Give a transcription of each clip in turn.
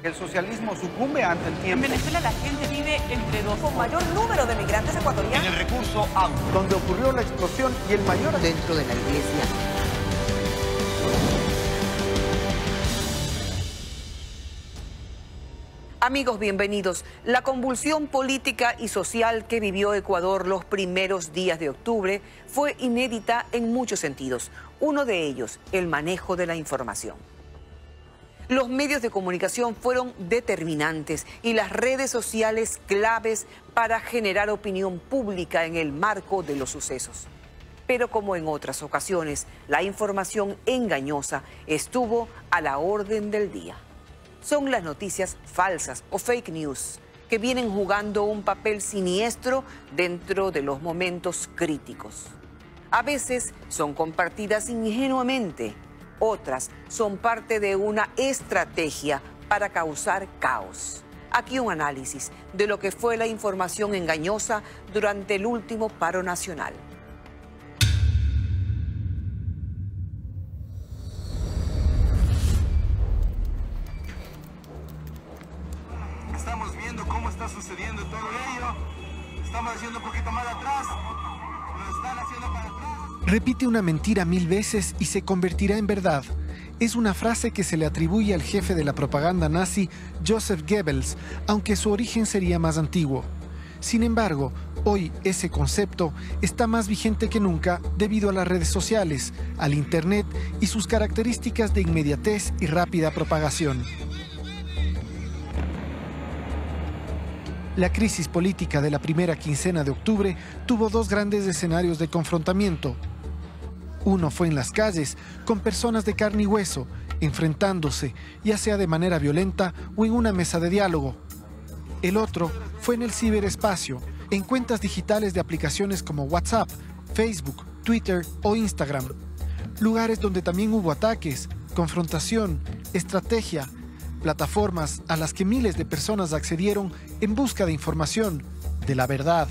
El socialismo sucumbe ante el En tiempo. Venezuela la gente vive entre dos Con mayor número de migrantes ecuatorianos. En el recurso agua. Donde ocurrió la explosión y el mayor... dentro de la iglesia. Amigos, bienvenidos. La convulsión política y social que vivió Ecuador los primeros días de octubre fue inédita en muchos sentidos. Uno de ellos, el manejo de la información. Los medios de comunicación fueron determinantes y las redes sociales claves para generar opinión pública en el marco de los sucesos. Pero como en otras ocasiones, la información engañosa estuvo a la orden del día. Son las noticias falsas o fake news que vienen jugando un papel siniestro dentro de los momentos críticos. A veces son compartidas ingenuamente, otras son parte de una estrategia para causar caos. Aquí un análisis de lo que fue la información engañosa durante el último paro nacional. Estamos viendo cómo está sucediendo todo ello. Estamos haciendo un poquito más atrás. Lo están haciendo para atrás. Repite una mentira 1000 veces y se convertirá en verdad. Es una frase que se le atribuye al jefe de la propaganda nazi, Joseph Goebbels, aunque su origen sería más antiguo. Sin embargo, hoy ese concepto está más vigente que nunca debido a las redes sociales, al Internet y sus características de inmediatez y rápida propagación. La crisis política de la primera quincena de octubre tuvo dos grandes escenarios de confrontamiento. Uno fue en las calles, con personas de carne y hueso, enfrentándose, ya sea de manera violenta o en una mesa de diálogo. El otro fue en el ciberespacio, en cuentas digitales de aplicaciones como WhatsApp, Facebook, Twitter o Instagram. Lugares donde también hubo ataques, confrontación, estrategia, plataformas a las que miles de personas accedieron en busca de información, de la verdad,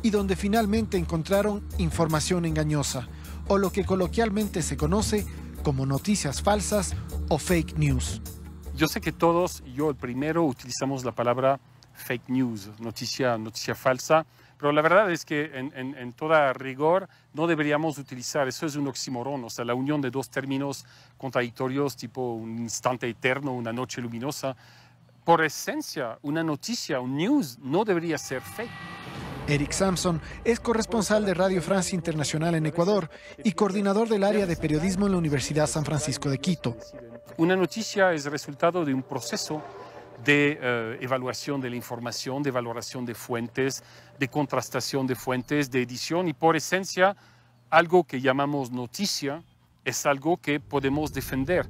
y donde finalmente encontraron información engañosa, o lo que coloquialmente se conoce como noticias falsas o fake news. Yo sé que todos, yo el primero, utilizamos la palabra fake news, noticia falsa, pero la verdad es que en toda rigor no deberíamos utilizar, eso es un oxímoron, o sea, la unión de dos términos contradictorios tipo un instante eterno, una noche luminosa. Por esencia, una noticia, un news, no debería ser fake. Eric Samson es corresponsal de Radio Francia Internacional en Ecuador y coordinador del área de periodismo en la Universidad San Francisco de Quito. Una noticia es resultado de un proceso de evaluación de la información, de valoración de fuentes, de contrastación de fuentes, de edición y por esencia algo que llamamos noticia es algo que podemos defender.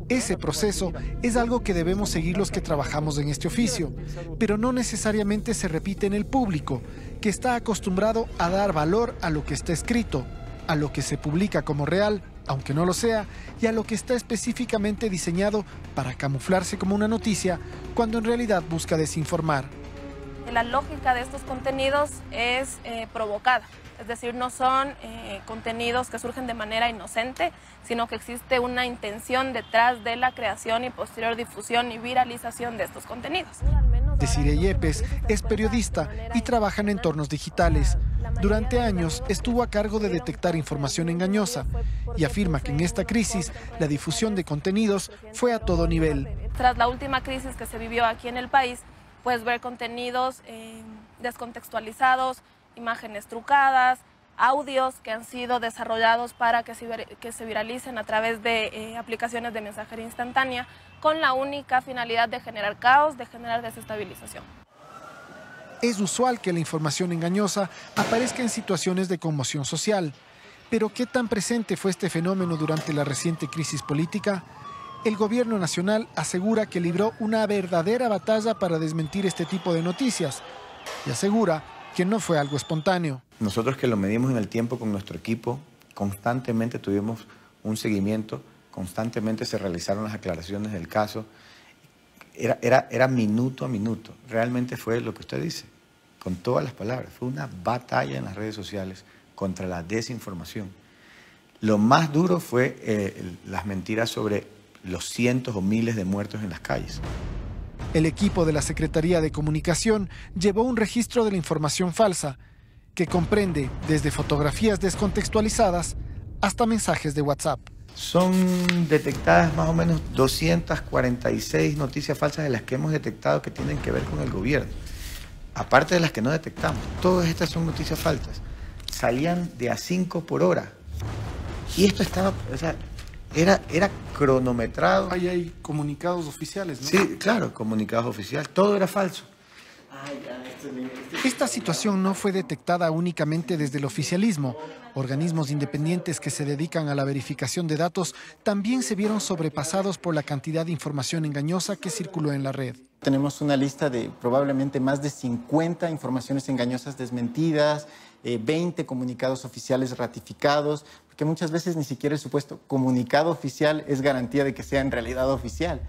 Ese proceso es algo que debemos seguir los que trabajamos en este oficio, pero no necesariamente se repite en el público, que está acostumbrado a dar valor a lo que está escrito, a lo que se publica como real, aunque no lo sea, y a lo que está específicamente diseñado para camuflarse como una noticia, cuando en realidad busca desinformar. La lógica de estos contenidos es provocada. Es decir, no son contenidos que surgen de manera inocente, sino que existe una intención detrás de la creación y posterior difusión y viralización de estos contenidos. Desiree Yepes es periodista y trabaja en entornos digitales. Durante años estuvo a cargo de detectar información engañosa y afirma que en esta crisis la difusión de contenidos fue a todo nivel. Tras la última crisis que se vivió aquí en el país, puedes ver contenidos descontextualizados, imágenes trucadas, audios que han sido desarrollados para que se viralicen a través de aplicaciones de mensajería instantánea con la única finalidad de generar caos, de generar desestabilización. Es usual que la información engañosa aparezca en situaciones de conmoción social. Pero ¿qué tan presente fue este fenómeno durante la reciente crisis política? El gobierno nacional asegura que libró una verdadera batalla para desmentir este tipo de noticias y asegura que no fue algo espontáneo. Nosotros que lo medimos en el tiempo con nuestro equipo, constantemente tuvimos un seguimiento, constantemente se realizaron las aclaraciones del caso. Era minuto a minuto. Realmente fue lo que usted dice, con todas las palabras. Fue una batalla en las redes sociales contra la desinformación. Lo más duro fue las mentiras sobre los cientos o miles de muertos en las calles. El equipo de la Secretaría de Comunicación llevó un registro de la información falsa, que comprende desde fotografías descontextualizadas hasta mensajes de WhatsApp. Son detectadas más o menos 246 noticias falsas de las que hemos detectado que tienen que ver con el gobierno. Aparte de las que no detectamos, todas estas son noticias falsas. Salían de a 5 por hora. Y esto estaba, o sea, era cronometrado. Ahí hay comunicados oficiales, ¿no? Sí, claro, comunicados oficiales. Todo era falso. Esta situación no fue detectada únicamente desde el oficialismo. Organismos independientes que se dedican a la verificación de datos también se vieron sobrepasados por la cantidad de información engañosa que circuló en la red. Tenemos una lista de probablemente más de 50 informaciones engañosas desmentidas, 20 comunicados oficiales ratificados, porque muchas veces ni siquiera el supuesto comunicado oficial es garantía de que sea en realidad oficial.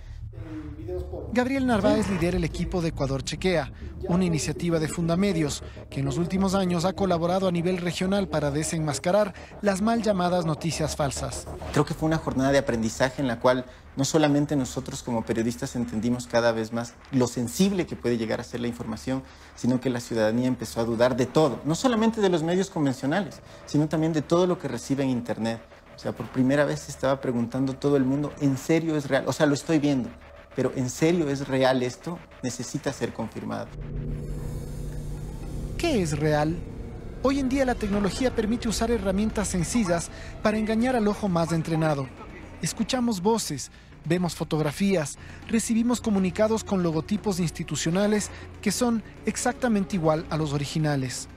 Gabriel Narváez lidera el equipo de Ecuador Chequea, una iniciativa de Fundamedios que en los últimos años ha colaborado a nivel regional para desenmascarar las mal llamadas noticias falsas. Creo que fue una jornada de aprendizaje en la cual no solamente nosotros como periodistas entendimos cada vez más lo sensible que puede llegar a ser la información, sino que la ciudadanía empezó a dudar de todo, no solamente de los medios convencionales, sino también de todo lo que recibe en Internet. O sea, por primera vez se estaba preguntando todo el mundo, ¿en serio es real? O sea, lo estoy viendo. Pero ¿en serio es real esto? Necesita ser confirmado. ¿Qué es real? Hoy en día la tecnología permite usar herramientas sencillas para engañar al ojo más entrenado. Escuchamos voces, vemos fotografías, recibimos comunicados con logotipos institucionales que son exactamente igual a los originales.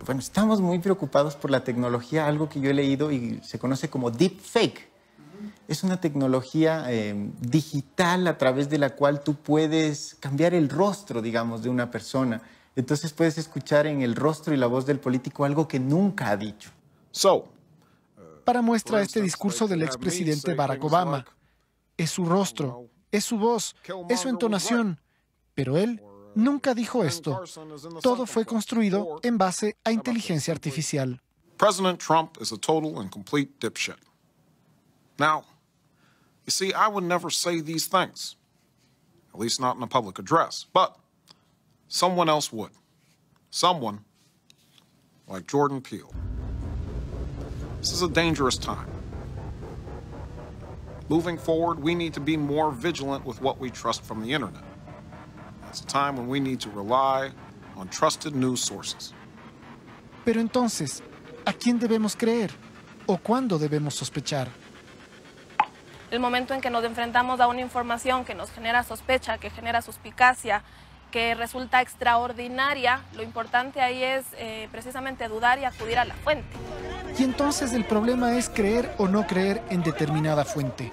Bueno, estamos muy preocupados por la tecnología, algo que yo he leído y se conoce como deepfake. Es una tecnología digital a través de la cual tú puedes cambiar el rostro, digamos, de una persona. Entonces puedes escuchar en el rostro y la voz del político algo que nunca ha dicho. Para muestra este discurso del expresidente Barack Obama. Es su rostro, es su voz, es su entonación. Pero él nunca dijo esto. Todo fue construido en base a inteligencia artificial. President Trump is a total and complete dipshit. Now, you see, I would never say these things, at least not in a public address, but someone else would. Someone like Jordan Peele. This is a dangerous time. Moving forward, we need to be more vigilant with what we trust from the internet. It's a time when we need to rely on trusted news sources. Pero entonces, ¿a quién debemos creer? ¿O cuándo debemos sospechar? El momento en que nos enfrentamos a una información que nos genera sospecha, que genera suspicacia, que resulta extraordinaria, lo importante ahí es precisamente dudar y acudir a la fuente. Y entonces el problema es creer o no creer en determinada fuente.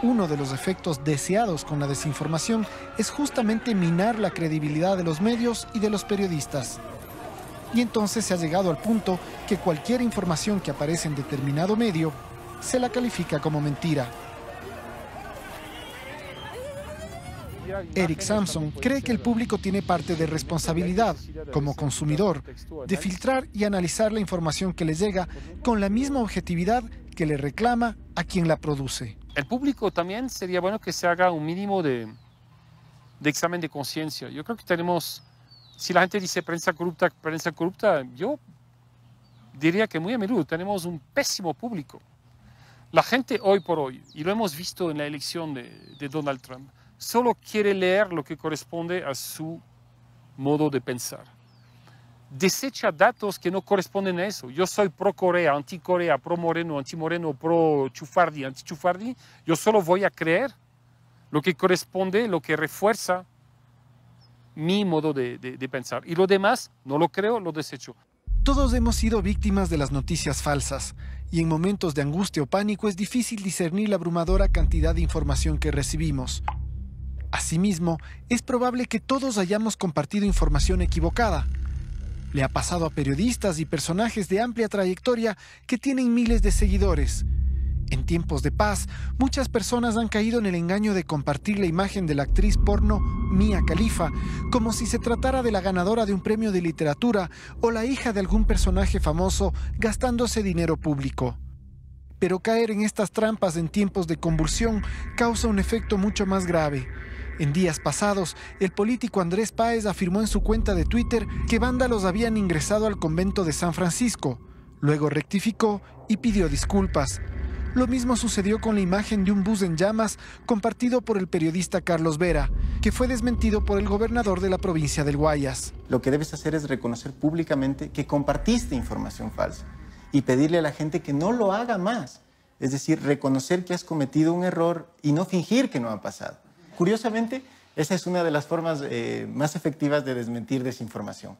Uno de los efectos deseados con la desinformación es justamente minar la credibilidad de los medios y de los periodistas. Y entonces se ha llegado al punto que cualquier información que aparece en determinado medio se la califica como mentira. Eric Samson cree que el público tiene parte de responsabilidad, como consumidor, de filtrar y analizar la información que le llega con la misma objetividad que le reclama a quien la produce. El público también sería bueno que se haga un mínimo de examen de conciencia. Yo creo que tenemos, si la gente dice prensa corrupta, yo diría que muy a menudo tenemos un pésimo público. La gente hoy por hoy, y lo hemos visto en la elección de Donald Trump, solo quiere leer lo que corresponde a su modo de pensar. Desecha datos que no corresponden a eso. Yo soy pro Corea, anti Corea, pro Moreno, anti Moreno, pro Chufardi, anti Chufardi. Yo solo voy a creer lo que corresponde, lo que refuerza mi modo de pensar. Y lo demás, no lo creo, lo desecho. Todos hemos sido víctimas de las noticias falsas. Y en momentos de angustia o pánico es difícil discernir la abrumadora cantidad de información que recibimos. Asimismo, es probable que todos hayamos compartido información equivocada. Le ha pasado a periodistas y personajes de amplia trayectoria que tienen miles de seguidores. En tiempos de paz, muchas personas han caído en el engaño de compartir la imagen de la actriz porno Mia Khalifa como si se tratara de la ganadora de un premio de literatura o la hija de algún personaje famoso gastándose dinero público. Pero caer en estas trampas en tiempos de convulsión causa un efecto mucho más grave. En días pasados, el político Andrés Páez afirmó en su cuenta de Twitter que vándalos habían ingresado al convento de San Francisco. Luego rectificó y pidió disculpas. Lo mismo sucedió con la imagen de un bus en llamas compartido por el periodista Carlos Vera, que fue desmentido por el gobernador de la provincia del Guayas. Lo que debes hacer es reconocer públicamente que compartiste información falsa y pedirle a la gente que no lo haga más. Es decir, reconocer que has cometido un error y no fingir que no ha pasado. Curiosamente, esa es una de las formas más efectivas de desmentir desinformación.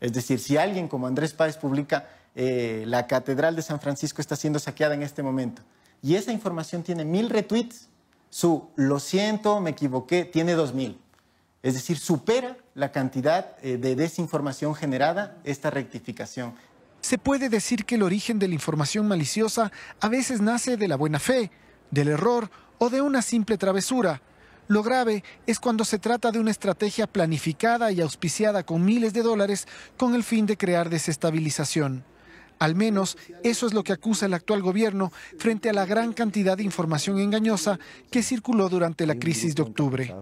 Es decir, si alguien como Andrés Páez publica la Catedral de San Francisco está siendo saqueada en este momento y esa información tiene 1000 retweets, su "lo siento, me equivoqué" tiene 2000. Es decir, supera la cantidad de desinformación generada esta rectificación. Se puede decir que el origen de la información maliciosa a veces nace de la buena fe, del error o de una simple travesura. Lo grave es cuando se trata de una estrategia planificada y auspiciada con miles de dólares con el fin de crear desestabilización. Al menos eso es lo que acusa el actual gobierno frente a la gran cantidad de información engañosa que circuló durante la crisis de octubre.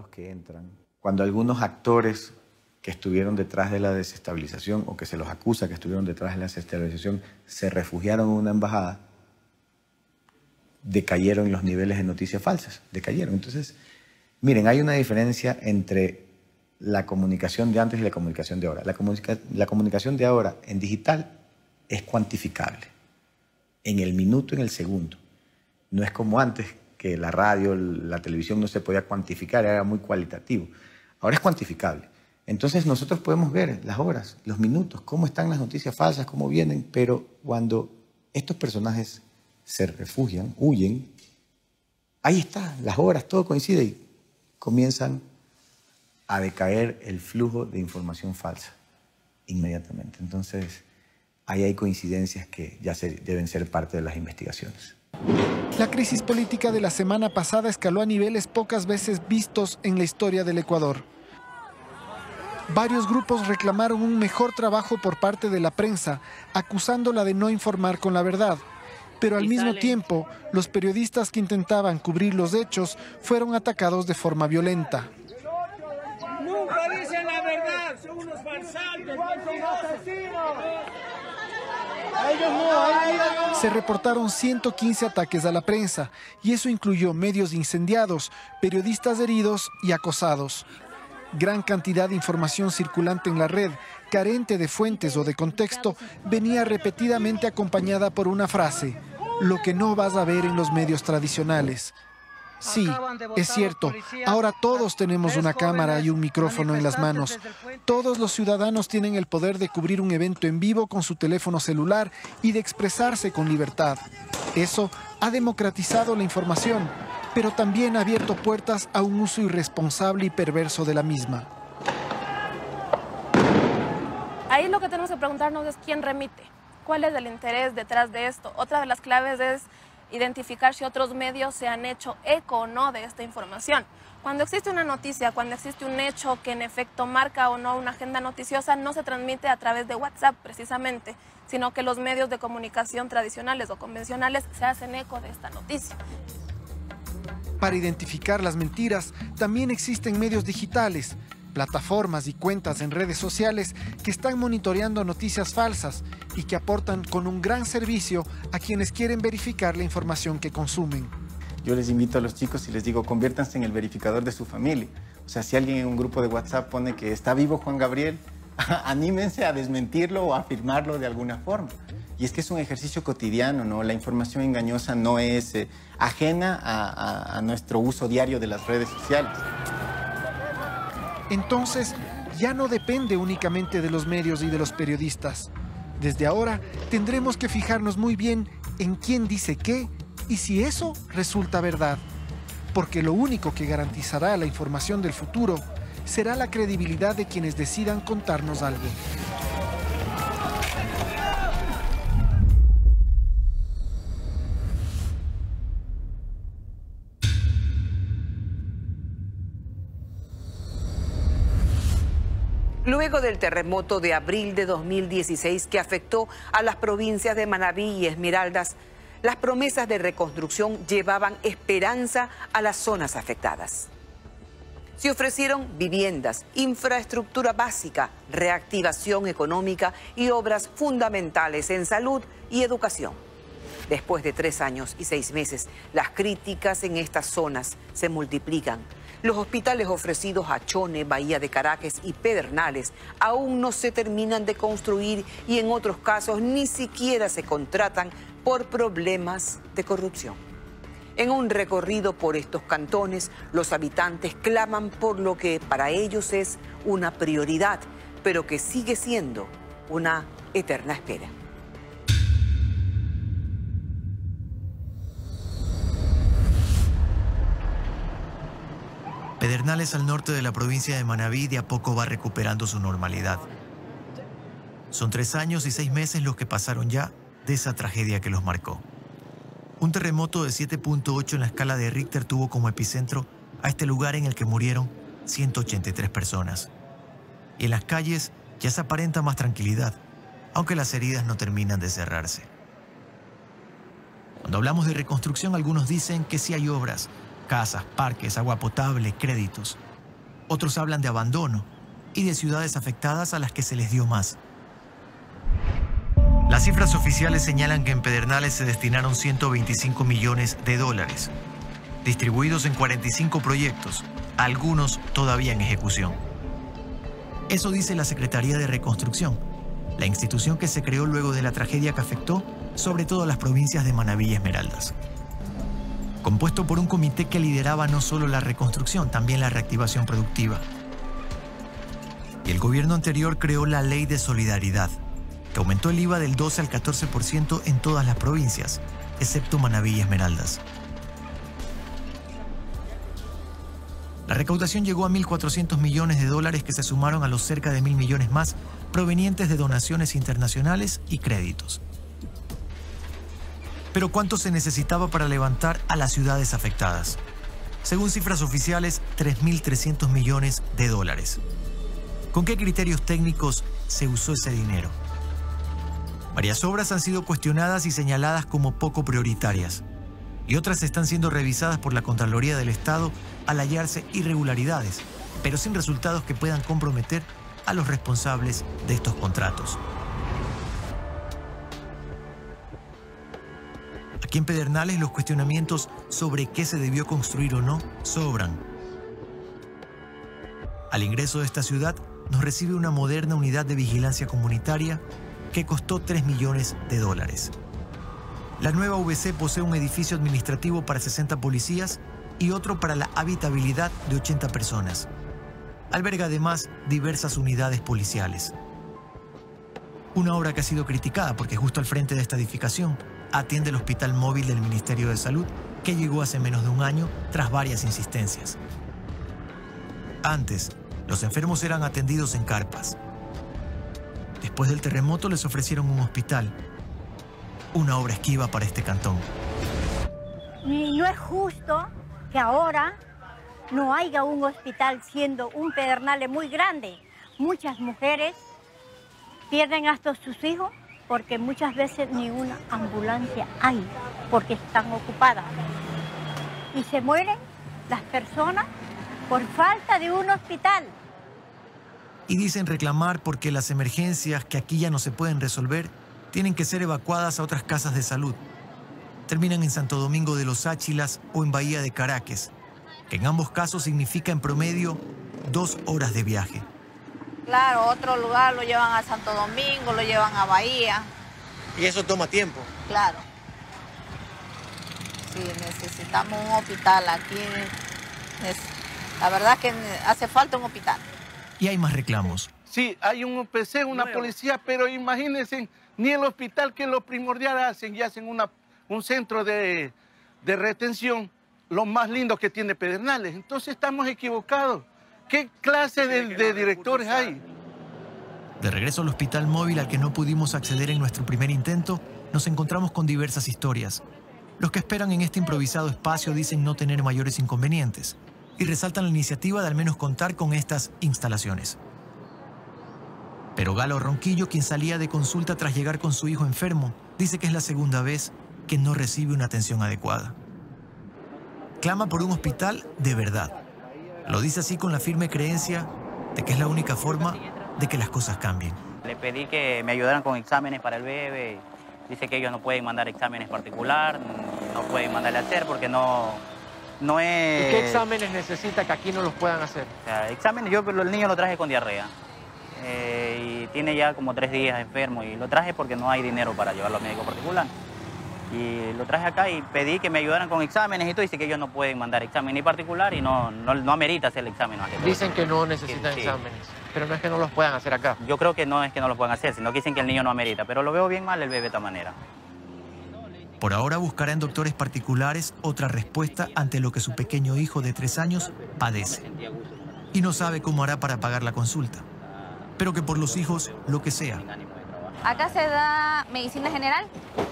Cuando algunos actores que estuvieron detrás de la desestabilización o que se los acusa que estuvieron detrás de la desestabilización se refugiaron en una embajada, decayeron los niveles de noticias falsas, decayeron. Entonces, miren, hay una diferencia entre la comunicación de antes y la comunicación de ahora. La comunicación de ahora en digital es cuantificable, en el minuto, en el segundo. No es como antes, que la radio, la televisión no se podía cuantificar, era muy cualitativo. Ahora es cuantificable. Entonces nosotros podemos ver las horas, los minutos, cómo están las noticias falsas, cómo vienen, pero cuando estos personajes se refugian, huyen, ahí está, las horas, todo coincide y comienzan a decaer el flujo de información falsa inmediatamente. Entonces, ahí hay coincidencias que ya deben ser parte de las investigaciones. La crisis política de la semana pasada escaló a niveles pocas veces vistos en la historia del Ecuador. Varios grupos reclamaron un mejor trabajo por parte de la prensa, acusándola de no informar con la verdad. Pero al mismo tiempo, los periodistas que intentaban cubrir los hechos fueron atacados de forma violenta. ¡Nunca dicen la verdad! ¡Son unos farsantes! Se reportaron 115 ataques a la prensa, y eso incluyó medios incendiados, periodistas heridos y acosados. Gran cantidad de información circulante en la red, carente de fuentes o de contexto, venía repetidamente acompañada por una frase: lo que no vas a ver en los medios tradicionales. Sí, es cierto, ahora todos tenemos una cámara y un micrófono en las manos. Todos los ciudadanos tienen el poder de cubrir un evento en vivo con su teléfono celular y de expresarse con libertad. Eso ha democratizado la información, pero también ha abierto puertas a un uso irresponsable y perverso de la misma. Ahí lo que tenemos que preguntarnos es quién remite, cuál es el interés detrás de esto. Otra de las claves es identificar si otros medios se han hecho eco o no de esta información. Cuando existe una noticia, cuando existe un hecho que en efecto marca o no una agenda noticiosa, no se transmite a través de WhatsApp precisamente, sino que los medios de comunicación tradicionales o convencionales se hacen eco de esta noticia. Para identificar las mentiras, también existen medios digitales, plataformas y cuentas en redes sociales que están monitoreando noticias falsas y que aportan con un gran servicio a quienes quieren verificar la información que consumen. Yo les invito a los chicos y les digo, conviértanse en el verificador de su familia. O sea, si alguien en un grupo de WhatsApp pone que está vivo Juan Gabriel, anímense a desmentirlo o a afirmarlo de alguna forma. Y es que es un ejercicio cotidiano, ¿no? La información engañosa no es ajena a nuestro uso diario de las redes sociales. Entonces, ya no depende únicamente de los medios y de los periodistas. Desde ahora, tendremos que fijarnos muy bien en quién dice qué y si eso resulta verdad. Porque lo único que garantizará la información del futuro será la credibilidad de quienes decidan contarnos algo. Luego del terremoto de abril de 2016 que afectó a las provincias de Manabí y Esmeraldas, Las promesas de reconstrucción llevaban esperanza a las zonas afectadas. Se ofrecieron viviendas, infraestructura básica, reactivación económica y obras fundamentales en salud y educación. Después de 3 años y 6 meses, las críticas en estas zonas se multiplican. Los hospitales ofrecidos a Chone, Bahía de Caracas y Pedernales aún no se terminan de construir y en otros casos ni siquiera se contratan por problemas de corrupción. En un recorrido por estos cantones, los habitantes claman por lo que para ellos es una prioridad, pero que sigue siendo una eterna espera. Pedernales, al norte de la provincia de Manabí, de a poco va recuperando su normalidad. Son 3 años y 6 meses los que pasaron ya de esa tragedia que los marcó. Un terremoto de 7.8 en la escala de Richter tuvo como epicentro a este lugar en el que murieron 183 personas. Y en las calles ya se aparenta más tranquilidad, aunque las heridas no terminan de cerrarse. Cuando hablamos de reconstrucción, algunos dicen que sí hay obras, casas, parques, agua potable, créditos. Otros hablan de abandono y de ciudades afectadas a las que se les dio más. Las cifras oficiales señalan que en Pedernales se destinaron 125 millones de dólares, distribuidos en 45 proyectos, algunos todavía en ejecución. Eso dice la Secretaría de Reconstrucción, la institución que se creó luego de la tragedia que afectó sobre todo a las provincias de Manabí y Esmeraldas. Compuesto por un comité que lideraba no solo la reconstrucción, también la reactivación productiva. Y el gobierno anterior creó la Ley de Solidaridad, que aumentó el IVA del 12 al 14% en todas las provincias, excepto Manabí y Esmeraldas. La recaudación llegó a 1.400 millones de dólares que se sumaron a los cerca de 1.000 millones más provenientes de donaciones internacionales y créditos. Pero ¿cuánto se necesitaba para levantar a las ciudades afectadas? Según cifras oficiales, 3.300 millones de dólares. ¿Con qué criterios técnicos se usó ese dinero? Varias obras han sido cuestionadas y señaladas como poco prioritarias, y otras están siendo revisadas por la Contraloría del Estado al hallarse irregularidades, pero sin resultados que puedan comprometer a los responsables de estos contratos. Aquí en Pedernales los cuestionamientos sobre qué se debió construir o no sobran. Al ingreso de esta ciudad nos recibe una moderna unidad de vigilancia comunitaria que costó 3 millones de dólares. La nueva VC posee un edificio administrativo para 60 policías y otro para la habitabilidad de 80 personas. Alberga además diversas unidades policiales. Una obra que ha sido criticada porque justo al frente de esta edificación atiende el hospital móvil del Ministerio de Salud, que llegó hace menos de un año tras varias insistencias. Antes, los enfermos eran atendidos en carpas. Después del terremoto les ofrecieron un hospital, una obra esquiva para este cantón. Y no es justo que ahora no haya un hospital siendo un Pedernales muy grande. Muchas mujeres pierden hasta sus hijos porque muchas veces ni una ambulancia hay, porque están ocupadas. Y se mueren las personas por falta de un hospital. Y dicen reclamar porque las emergencias que aquí ya no se pueden resolver tienen que ser evacuadas a otras casas de salud. Terminan en Santo Domingo de los Áchilas o en Bahía de Caracas, que en ambos casos significa en promedio 2 horas de viaje. Claro, otro lugar lo llevan a Santo Domingo, lo llevan a Bahía. ¿Y eso toma tiempo? Claro. Sí, necesitamos un hospital aquí. La verdad es que hace falta un hospital. Y hay más reclamos. Sí, hay un OPC, una policía, pero imagínense, ni el hospital, que es lo primordial, hacen, y hacen un centro de retención, lo más lindo que tiene Pedernales. Entonces estamos equivocados. ¿Qué clase de directores hay? De regreso al hospital móvil al que no pudimos acceder en nuestro primer intento, nos encontramos con diversas historias. Los que esperan en este improvisado espacio dicen no tener mayores inconvenientes y resaltan la iniciativa de al menos contar con estas instalaciones. Pero Galo Ronquillo, quien salía de consulta tras llegar con su hijo enfermo, dice que es la segunda vez que no recibe una atención adecuada. Clama por un hospital de verdad. Lo dice así con la firme creencia de que es la única forma de que las cosas cambien. Le pedí que me ayudaran con exámenes para el bebé. Dice que ellos no pueden mandar exámenes particular, no pueden mandarle a hacer porque no es... ¿Y qué exámenes necesita que aquí no los puedan hacer? O sea, exámenes, yo el niño lo traje con diarrea. Y tiene ya como 3 días enfermo y lo traje porque no hay dinero para llevarlo al médico particular. Y lo traje acá y pedí que me ayudaran con exámenes y todo. Dice que ellos no pueden mandar examen ni particular y no amerita hacer el examen. Dicen que no necesitan exámenes, pero no es que no los puedan hacer acá. Yo creo que no es que no los puedan hacer, sino que dicen que el niño no amerita. Pero lo veo bien mal el bebé de esta manera. Por ahora buscará en doctores particulares otra respuesta ante lo que su pequeño hijo de 3 años padece. Y no sabe cómo hará para pagar la consulta. Pero que por los hijos, lo que sea. Acá se da medicina general,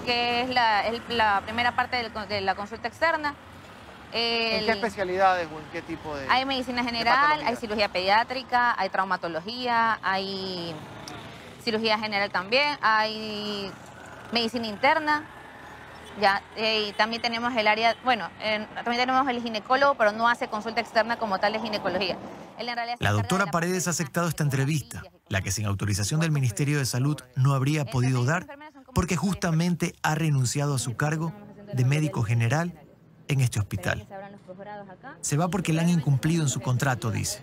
que es la primera parte de la consulta externa. ¿En qué especialidades o en qué tipo de...? Hay medicina general, hay cirugía pediátrica, hay traumatología, hay cirugía general también, hay medicina interna. Ya, y también tenemos el área, bueno, también tenemos el ginecólogo, pero no hace consulta externa como tal de ginecología. La doctora Paredes ha aceptado esta entrevista, la que sin autorización del Ministerio de Salud no habría podido dar, porque justamente ha renunciado a su cargo de médico general en este hospital. Se va porque le han incumplido en su contrato, dice.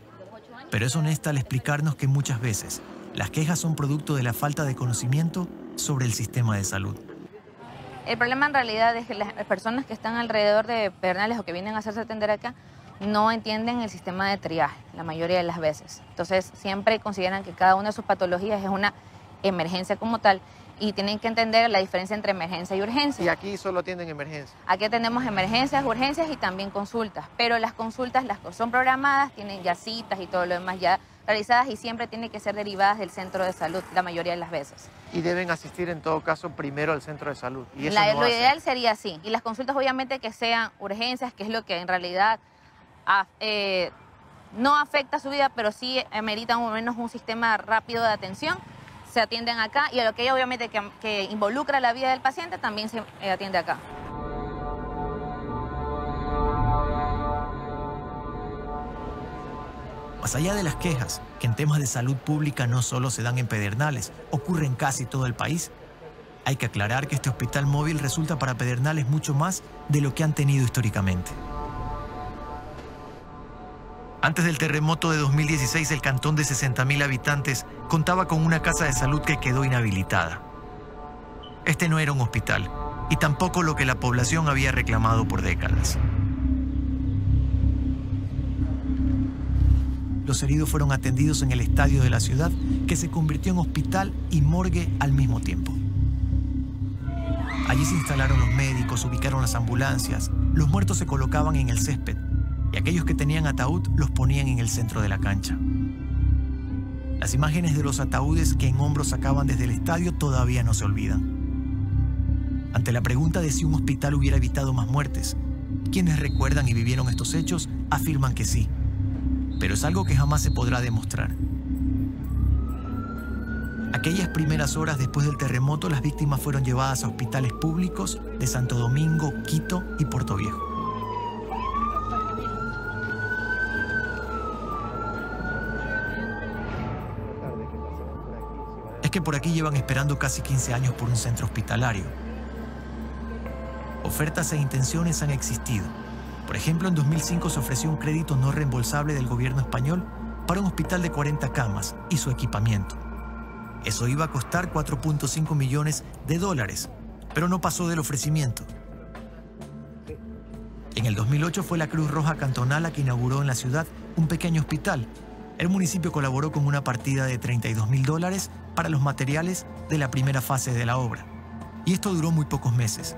Pero es honesta al explicarnos que muchas veces las quejas son producto de la falta de conocimiento sobre el sistema de salud. El problema en realidad es que las personas que están alrededor de Pedernales o que vienen a hacerse atender acá no entienden el sistema de triaje la mayoría de las veces. Entonces siempre consideran que cada una de sus patologías es una emergencia como tal y tienen que entender la diferencia entre emergencia y urgencia. ¿Y aquí solo atienden emergencias? Aquí tenemos emergencias, urgencias y también consultas, pero las consultas son programadas, tienen ya citas y todo lo demás ya realizadas y siempre tienen que ser derivadas del centro de salud la mayoría de las veces. Y deben asistir en todo caso primero al centro de salud. ¿Y eso lo ideal sería así. Y las consultas obviamente que sean urgencias, que es lo que en realidad no afecta su vida, pero sí ameritan al menos un sistema rápido de atención, se atienden acá y a lo que obviamente que involucra la vida del paciente también se atiende acá. Más allá de las quejas, que en temas de salud pública no solo se dan en Pedernales, ocurre en casi todo el país, hay que aclarar que este hospital móvil resulta para Pedernales mucho más de lo que han tenido históricamente. Antes del terremoto de 2016, el cantón de 60.000 habitantes contaba con una casa de salud que quedó inhabilitada. Este no era un hospital, y tampoco lo que la población había reclamado por décadas. Los heridos fueron atendidos en el estadio de la ciudad, que se convirtió en hospital y morgue al mismo tiempo. Allí se instalaron los médicos, ubicaron las ambulancias, los muertos se colocaban en el césped y aquellos que tenían ataúd los ponían en el centro de la cancha. Las imágenes de los ataúdes que en hombros sacaban desde el estadio todavía no se olvidan. Ante la pregunta de si un hospital hubiera evitado más muertes, quienes recuerdan y vivieron estos hechos afirman que sí. Pero es algo que jamás se podrá demostrar. Aquellas primeras horas después del terremoto, las víctimas fueron llevadas a hospitales públicos de Santo Domingo, Quito y Puerto Viejo. Es que por aquí llevan esperando casi 15 años por un centro hospitalario. Ofertas e intenciones han existido. Por ejemplo, en 2005 se ofreció un crédito no reembolsable del gobierno español para un hospital de 40 camas y su equipamiento. Eso iba a costar 4.5 millones de dólares, pero no pasó del ofrecimiento. En el 2008 fue la Cruz Roja Cantonal la que inauguró en la ciudad un pequeño hospital. El municipio colaboró con una partida de $32.000 para los materiales de la primera fase de la obra. Y esto duró muy pocos meses.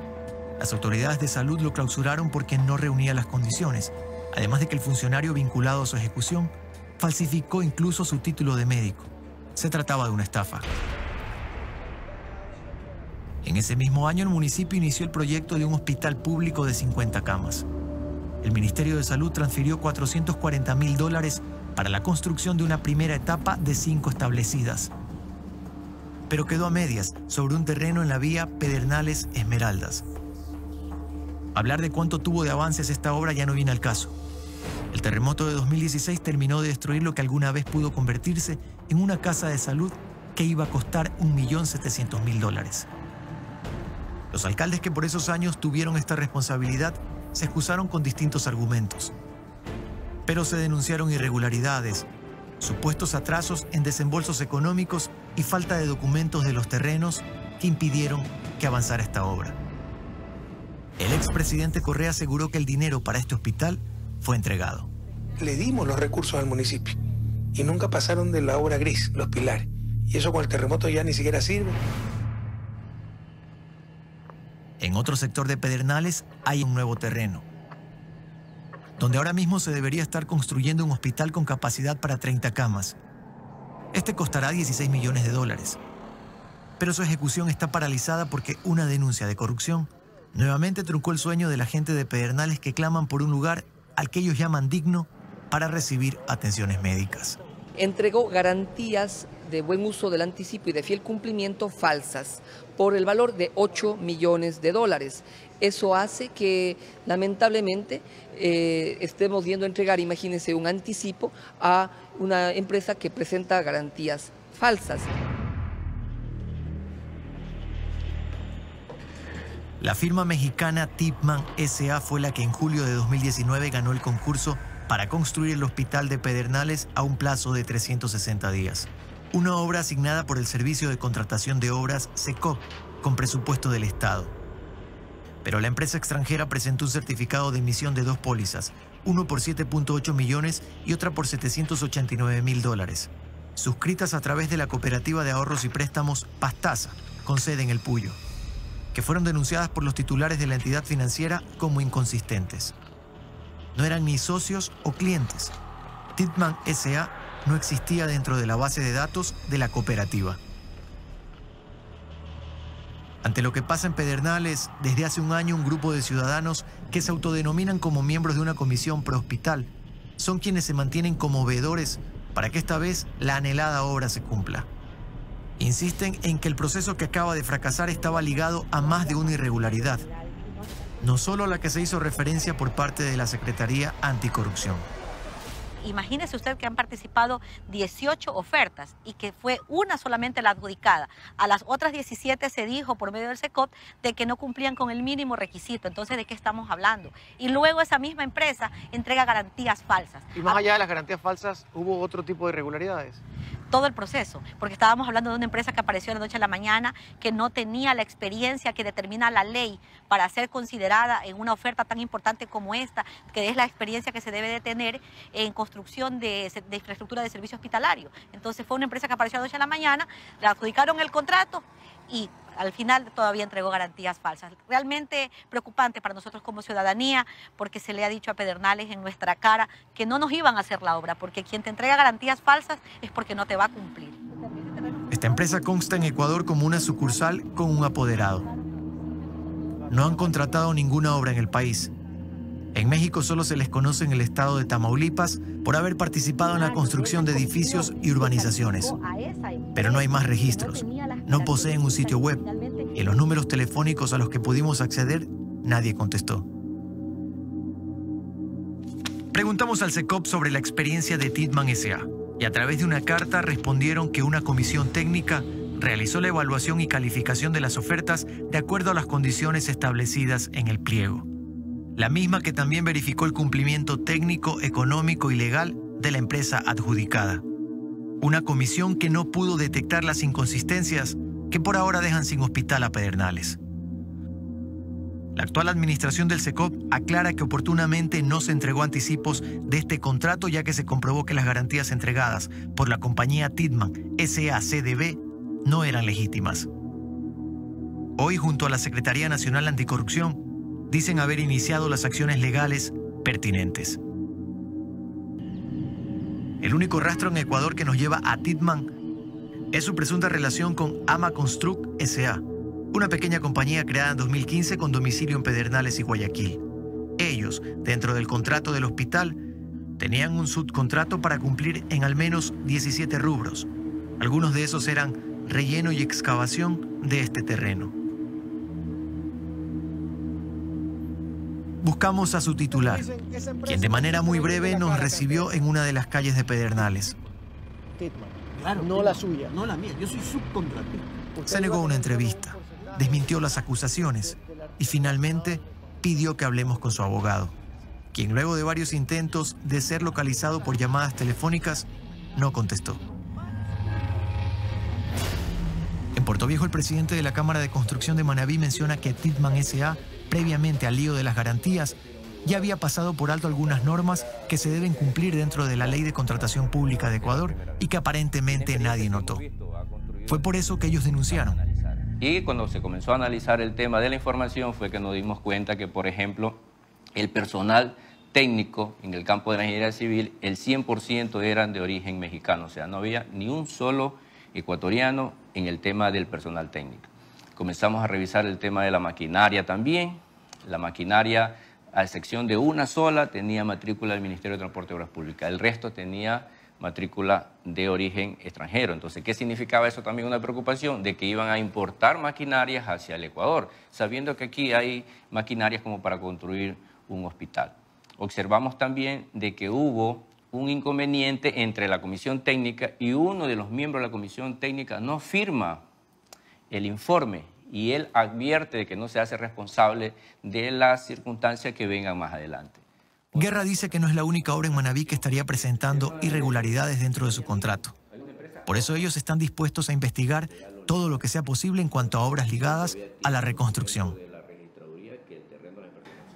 Las autoridades de salud lo clausuraron porque no reunía las condiciones, además de que el funcionario vinculado a su ejecución falsificó incluso su título de médico. Se trataba de una estafa. En ese mismo año, el municipio inició el proyecto de un hospital público de 50 camas. El Ministerio de Salud transfirió $440.000 para la construcción de una primera etapa de 5 establecidas. Pero quedó a medias sobre un terreno en la vía Pedernales-Esmeraldas. Hablar de cuánto tuvo de avances esta obra ya no viene al caso. El terremoto de 2016 terminó de destruir lo que alguna vez pudo convertirse en una casa de salud que iba a costar $1.700.000. Los alcaldes que por esos años tuvieron esta responsabilidad se excusaron con distintos argumentos. Pero se denunciaron irregularidades, supuestos atrasos en desembolsos económicos y falta de documentos de los terrenos que impidieron que avanzara esta obra. El expresidente Correa aseguró que el dinero para este hospital fue entregado. Le dimos los recursos al municipio y nunca pasaron de la obra gris, los pilares. Y eso con el terremoto ya ni siquiera sirve. En otro sector de Pedernales hay un nuevo terreno, donde ahora mismo se debería estar construyendo un hospital con capacidad para 30 camas. Este costará $16 millones, pero su ejecución está paralizada porque una denuncia de corrupción nuevamente truncó el sueño de la gente de Pedernales que claman por un lugar al que ellos llaman digno para recibir atenciones médicas. Entregó garantías de buen uso del anticipo y de fiel cumplimiento falsas por el valor de $8 millones. Eso hace que, lamentablemente, estemos viendo entregar, imagínense, un anticipo a una empresa que presenta garantías falsas. La firma mexicana Titman S.A. fue la que en julio de 2019 ganó el concurso para construir el hospital de Pedernales a un plazo de 360 días. Una obra asignada por el Servicio de Contratación de Obras SECOP con presupuesto del Estado. Pero la empresa extranjera presentó un certificado de emisión de 2 pólizas, uno por 7.8 millones y otra por $789.000, suscritas a través de la Cooperativa de Ahorros y Préstamos Pastaza, con sede en El Puyo, que fueron denunciadas por los titulares de la entidad financiera como inconsistentes. No eran ni socios o clientes. Titman S.A. no existía dentro de la base de datos de la cooperativa. Ante lo que pasa en Pedernales, desde hace un año un grupo de ciudadanos que se autodenominan como miembros de una comisión pro-hospital son quienes se mantienen como veedores para que esta vez la anhelada obra se cumpla. Insisten en que el proceso que acaba de fracasar estaba ligado a más de una irregularidad, no solo a la que se hizo referencia por parte de la Secretaría Anticorrupción. Imagínese usted que han participado 18 ofertas y que fue una solamente la adjudicada. A las otras 17 se dijo por medio del SECOP de que no cumplían con el mínimo requisito. Entonces, ¿de qué estamos hablando? Y luego esa misma empresa entrega garantías falsas. Y más allá de las garantías falsas, ¿hubo otro tipo de irregularidades? Todo el proceso, porque estábamos hablando de una empresa que apareció de la noche a la mañana, que no tenía la experiencia que determina la ley para ser considerada en una oferta tan importante como esta, que es la experiencia que se debe de tener en construcción de infraestructura de servicio hospitalario. Entonces fue una empresa que apareció de la noche a la mañana, le adjudicaron el contrato y al final todavía entregó garantías falsas. Realmente preocupante para nosotros como ciudadanía, porque se le ha dicho a Pedernales en nuestra cara que no nos iban a hacer la obra, porque quien te entrega garantías falsas es porque no te va a cumplir. Esta empresa consta en Ecuador como una sucursal con un apoderado. No han contratado ninguna obra en el país. En México solo se les conoce en el estado de Tamaulipas por haber participado en la construcción de edificios y urbanizaciones. Pero no hay más registros, no poseen un sitio web y en los números telefónicos a los que pudimos acceder, nadie contestó. Preguntamos al SECOP sobre la experiencia de Titman S.A. y a través de una carta respondieron que una comisión técnica realizó la evaluación y calificación de las ofertas de acuerdo a las condiciones establecidas en el pliego. La misma que también verificó el cumplimiento técnico, económico y legal de la empresa adjudicada. Una comisión que no pudo detectar las inconsistencias que por ahora dejan sin hospital a Pedernales. La actual administración del SECOP aclara que oportunamente no se entregó anticipos de este contrato, ya que se comprobó que las garantías entregadas por la compañía Titman S.A.C.D.B. no eran legítimas. Hoy, junto a la Secretaría Nacional Anticorrupción, dicen haber iniciado las acciones legales pertinentes. El único rastro en Ecuador que nos lleva a Titman es su presunta relación con Ama Construct S.A., una pequeña compañía creada en 2015 con domicilio en Pedernales y Guayaquil. Ellos, dentro del contrato del hospital, tenían un subcontrato para cumplir en al menos 17 rubros. Algunos de esos eran relleno y excavación de este terreno. Buscamos a su titular, quien de manera muy breve nos recibió en una de las calles de Pedernales. Claro, no la suya. No la mía, yo soy subcontratista. Se negó a una entrevista, desmintió las acusaciones y finalmente pidió que hablemos con su abogado, quien luego de varios intentos de ser localizado por llamadas telefónicas, no contestó. En Puerto Viejo, el presidente de la Cámara de Construcción de Manabí menciona que Titman S.A., previamente al lío de las garantías, ya había pasado por alto algunas normas que se deben cumplir dentro de la Ley de Contratación Pública de Ecuador y que aparentemente nadie notó. Fue por eso que ellos denunciaron. Y cuando se comenzó a analizar el tema de la información fue que nos dimos cuenta que, por ejemplo, el personal técnico en el campo de la ingeniería civil, el 100% eran de origen mexicano, o sea, no había ni un solo ecuatoriano en el tema del personal técnico. Comenzamos a revisar el tema de la maquinaria también. La maquinaria, a excepción de una sola, tenía matrícula del Ministerio de Transporte y Obras Públicas. El resto tenía matrícula de origen extranjero. Entonces, ¿qué significaba eso? También una preocupación de que iban a importar maquinarias hacia el Ecuador, sabiendo que aquí hay maquinarias como para construir un hospital. Observamos también de que hubo un inconveniente entre la comisión técnica y uno de los miembros de la comisión técnica no firma el informe y él advierte de que no se hace responsable de las circunstancias que vengan más adelante. Guerra dice que no es la única obra en Manabí que estaría presentando irregularidades dentro de su contrato. Por eso ellos están dispuestos a investigar todo lo que sea posible en cuanto a obras ligadas a la reconstrucción.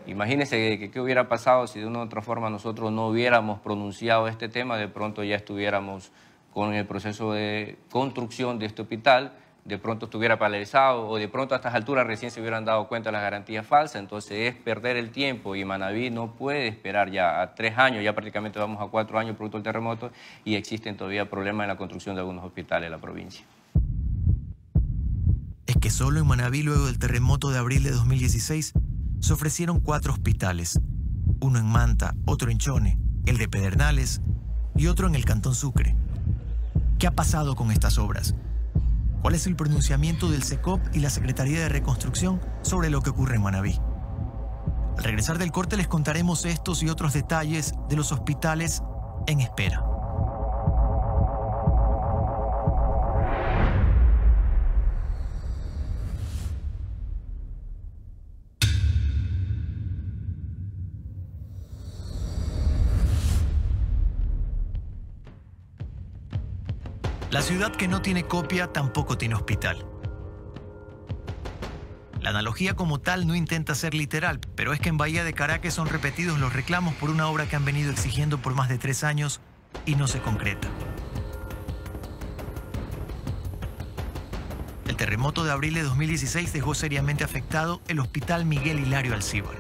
Imagínense qué hubiera pasado si de una u otra forma nosotros no hubiéramos pronunciado este tema, de pronto ya estuviéramos con el proceso de construcción de este hospital, de pronto estuviera paralizado o de pronto a estas alturas recién se hubieran dado cuenta de las garantías falsas. Entonces es perder el tiempo y Manabí no puede esperar ya a 3 años, ya prácticamente vamos a 4 años producto del terremoto y existen todavía problemas en la construcción de algunos hospitales en la provincia. Es que solo en Manabí, luego del terremoto de abril de 2016, se ofrecieron 4 hospitales, uno en Manta, otro en Chone, el de Pedernales y otro en el Cantón Sucre. ¿Qué ha pasado con estas obras? ¿Cuál es el pronunciamiento del SECOP y la Secretaría de Reconstrucción sobre lo que ocurre en Manabí? Al regresar del corte les contaremos estos y otros detalles de los hospitales en espera. La ciudad que no tiene copia tampoco tiene hospital. La analogía como tal no intenta ser literal, pero es que en Bahía de Caracas son repetidos los reclamos por una obra que han venido exigiendo por más de 3 años y no se concreta. El terremoto de abril de 2016 dejó seriamente afectado el Hospital Miguel Hilario Alcíbar.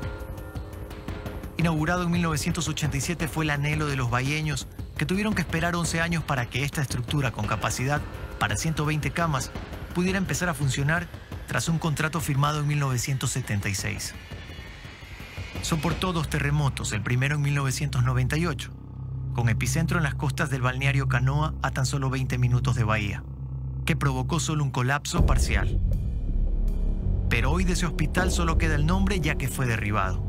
Inaugurado en 1987, fue el anhelo de los bahienños que tuvieron que esperar 11 años para que esta estructura con capacidad para 120 camas pudiera empezar a funcionar tras un contrato firmado en 1976. Soportó 2 terremotos, el primero en 1998, con epicentro en las costas del balneario Canoa a tan solo 20 minutos de Bahía, que provocó solo un colapso parcial. Pero hoy de ese hospital solo queda el nombre ya que fue derribado.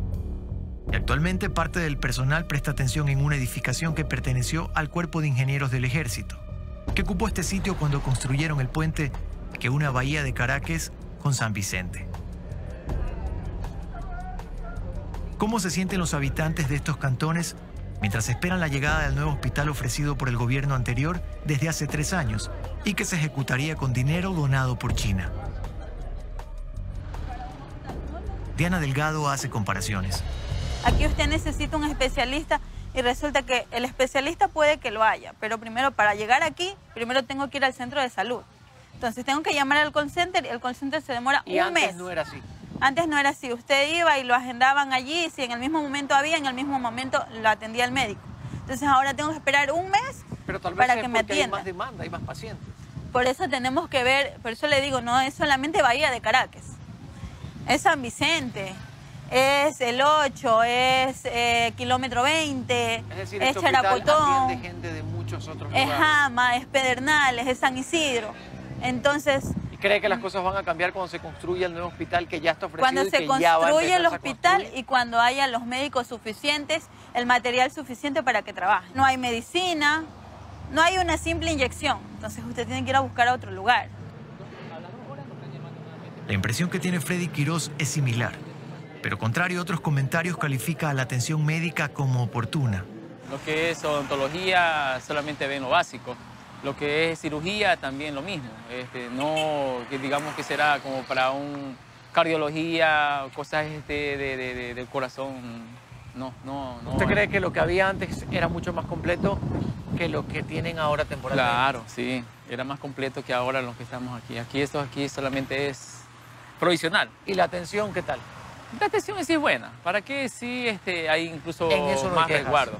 Y actualmente parte del personal presta atención en una edificación que perteneció al Cuerpo de Ingenieros del Ejército, que ocupó este sitio cuando construyeron el puente que une Bahía de Caracas con San Vicente. ¿Cómo se sienten los habitantes de estos cantones mientras esperan la llegada del nuevo hospital ofrecido por el gobierno anterior desde hace 3 años y que se ejecutaría con dinero donado por China? Diana Delgado hace comparaciones. Aquí usted necesita un especialista y resulta que el especialista puede que lo haya, pero primero para llegar aquí, primero tengo que ir al centro de salud. Entonces tengo que llamar al call center y el call center se demora un mes. Antes no era así. Antes no era así. Usted iba y lo agendaban allí y si en el mismo momento había, en el mismo momento lo atendía el médico. Entonces ahora tengo que esperar un mes para que me atiendan. Hay más demanda, hay más pacientes. Por eso tenemos que ver, por eso le digo, no es solamente Bahía de Caracas, es San Vicente. Es el 8, es kilómetro 20, es decir, es este Charapotón, atiende gente de muchos otros es lugares. Jama, es Pedernales, es San Isidro. Entonces, ¿Y cree que las cosas van a cambiar cuando se construya el nuevo hospital que ya está ofrecido? Cuando se construye el hospital y cuando haya los médicos suficientes, el material suficiente para que trabajen. No hay medicina, no hay una simple inyección, entonces usted tiene que ir a buscar a otro lugar. La impresión que tiene Freddy Quirós es similar, pero contrario a otros comentarios, califica a la atención médica como oportuna. Lo que es odontología solamente ven lo básico. Lo que es cirugía también lo mismo. No, que digamos que será como para un cardiología, cosas del corazón. No. ¿Usted cree que lo que había antes era mucho más completo que lo que tienen ahora temporalmente? Claro, sí. Era más completo que ahora lo que estamos aquí. Esto aquí solamente es provisional. ¿Y la atención qué tal? La atención sí es buena. ¿Para qué? Sí, hay incluso en eso no más quejas. resguardo.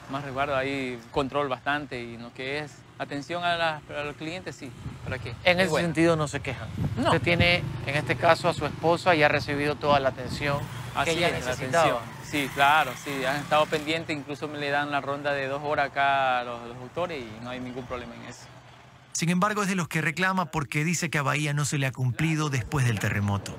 Más resguardo, hay control bastante y lo que es atención a los clientes, sí. ¿Para qué? En ese sentido no se quejan. No. Usted tiene, en este caso, a su esposa y ha recibido toda la atención que ella necesitaba. Sí, claro, sí. Han estado pendientes, incluso me le dan la ronda de 2 horas acá a los doctores y no hay ningún problema en eso. Sin embargo, es de los que reclama porque dice que a Bahía no se le ha cumplido después del terremoto.